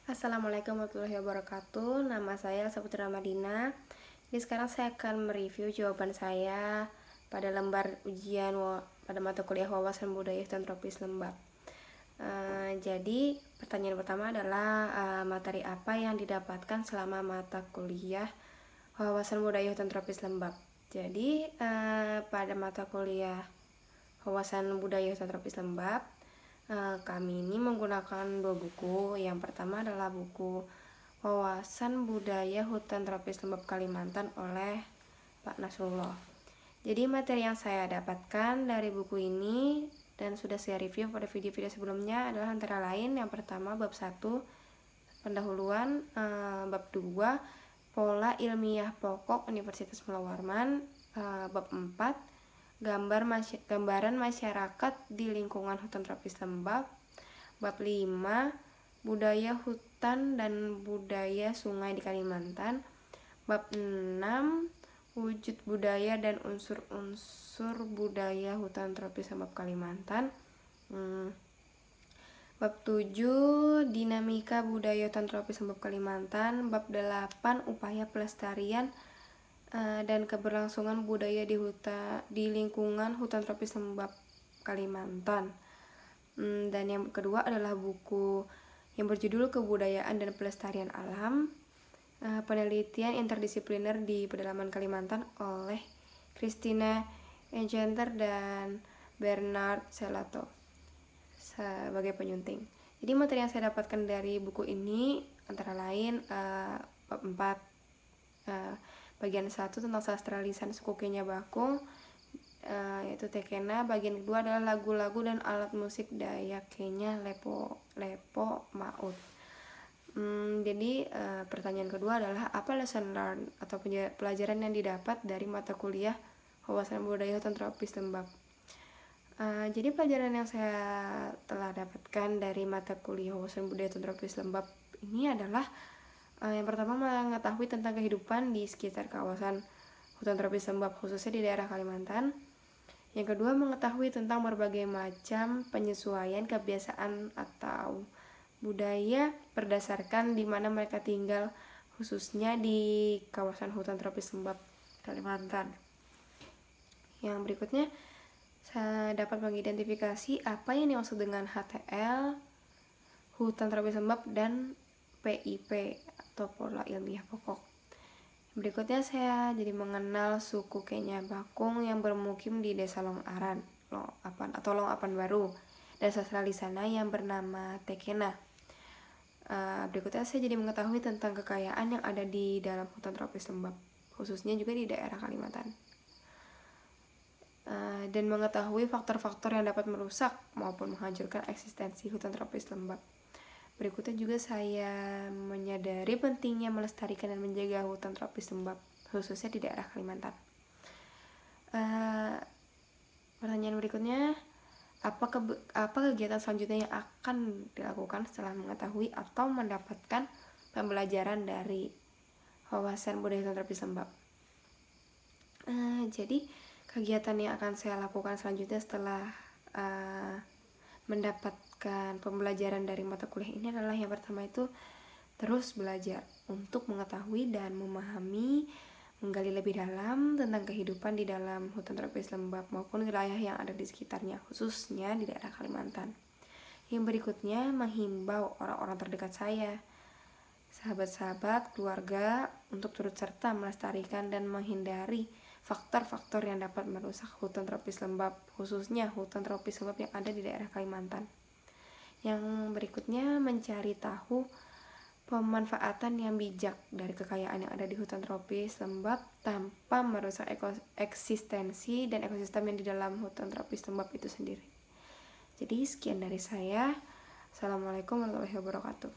Assalamualaikum warahmatullahi wabarakatuh. Nama saya Saputra Madina. Jadi sekarang saya akan mereview jawaban saya pada lembar ujian pada mata kuliah wawasan budaya hutan tropis Lembap. Jadi pertanyaan pertama adalah materi apa yang didapatkan selama mata kuliah wawasan budaya hutan tropis Lembap. Jadi pada mata kuliah wawasan budaya hutan tropis Lembap, kami ini menggunakan dua buku. Yang pertama adalah buku Wawasan Budaya Hutan Tropis Lembap Kalimantan oleh Pak Nasrullah. Jadi materi yang saya dapatkan dari buku ini dan sudah saya review pada video-video sebelumnya adalah antara lain yang pertama bab 1 pendahuluan, bab 2 pola ilmiah pokok Universitas Mula Warman, bab 4 gambaran masyarakat di lingkungan hutan tropis Lembap, bab 5 budaya hutan dan budaya sungai di Kalimantan, bab 6 wujud budaya dan unsur-unsur budaya hutan tropis Lembap Kalimantan, bab 7 dinamika budaya hutan tropis Lembap Kalimantan, bab 8 upaya pelestarian dan keberlangsungan budaya di lingkungan hutan tropis Lembap Kalimantan. Dan yang kedua adalah buku yang berjudul Kebudayaan dan Pelestarian Alam, penelitian interdisipliner di pedalaman Kalimantan oleh Christina Encenter dan Bernard Selato sebagai penyunting. Jadi materi yang saya dapatkan dari buku ini antara lain bab 4 bagian 1 tentang sastra lisan suku Kenya Bakung, yaitu Tekena. Bagian kedua adalah lagu-lagu dan alat musik Dayak Kenya Lepo Maut. Jadi pertanyaan kedua adalah apa lesson learned atau pelajaran yang didapat dari mata kuliah wawasan budaya hutan tropis Lembap. Jadi pelajaran yang saya telah dapatkan dari mata kuliah wawasan budaya hutan tropis Lembap ini adalah yang pertama mengetahui tentang kehidupan di sekitar kawasan hutan tropis Lembap khususnya di daerah Kalimantan. Yang kedua mengetahui tentang berbagai macam penyesuaian kebiasaan atau budaya berdasarkan di mana mereka tinggal khususnya di kawasan hutan tropis Lembap Kalimantan. Yang berikutnya saya dapat mengidentifikasi apa yang dimaksud dengan HTL, hutan tropis Lembap, dan PIP atau pola ilmiah pokok. Berikutnya saya jadi mengenal suku Kenya Bakung yang bermukim di Desa Longaran, Longapan Baru, dan sastra lisana yang bernama Tekena. Berikutnya saya jadi mengetahui tentang kekayaan yang ada di dalam hutan tropis Lembap, khususnya juga di daerah Kalimantan. Dan mengetahui faktor-faktor yang dapat merusak maupun menghancurkan eksistensi hutan tropis Lembap. Berikutnya juga saya menyadari pentingnya melestarikan dan menjaga hutan tropis Lembap, khususnya di daerah Kalimantan. Pertanyaan berikutnya, apa kegiatan selanjutnya yang akan dilakukan setelah mengetahui atau mendapatkan pembelajaran dari wawasan budaya hutan tropis Lembap? Jadi kegiatan yang akan saya lakukan selanjutnya setelah mendapatkan pembelajaran dari mata kuliah ini adalah yang pertama itu terus belajar untuk mengetahui dan memahami, menggali lebih dalam tentang kehidupan di dalam hutan tropis Lembap maupun wilayah yang ada di sekitarnya, khususnya di daerah Kalimantan. Yang berikutnya menghimbau orang-orang terdekat saya, sahabat-sahabat, keluarga untuk turut serta melestarikan dan menghindari faktor-faktor yang dapat merusak hutan tropis Lembap, khususnya hutan tropis Lembap yang ada di daerah Kalimantan. Yang berikutnya mencari tahu pemanfaatan yang bijak dari kekayaan yang ada di hutan tropis Lembap tanpa merusak eksistensi dan ekosistem yang di dalam hutan tropis Lembap itu sendiri. Jadi sekian dari saya. Assalamualaikum warahmatullahi wabarakatuh.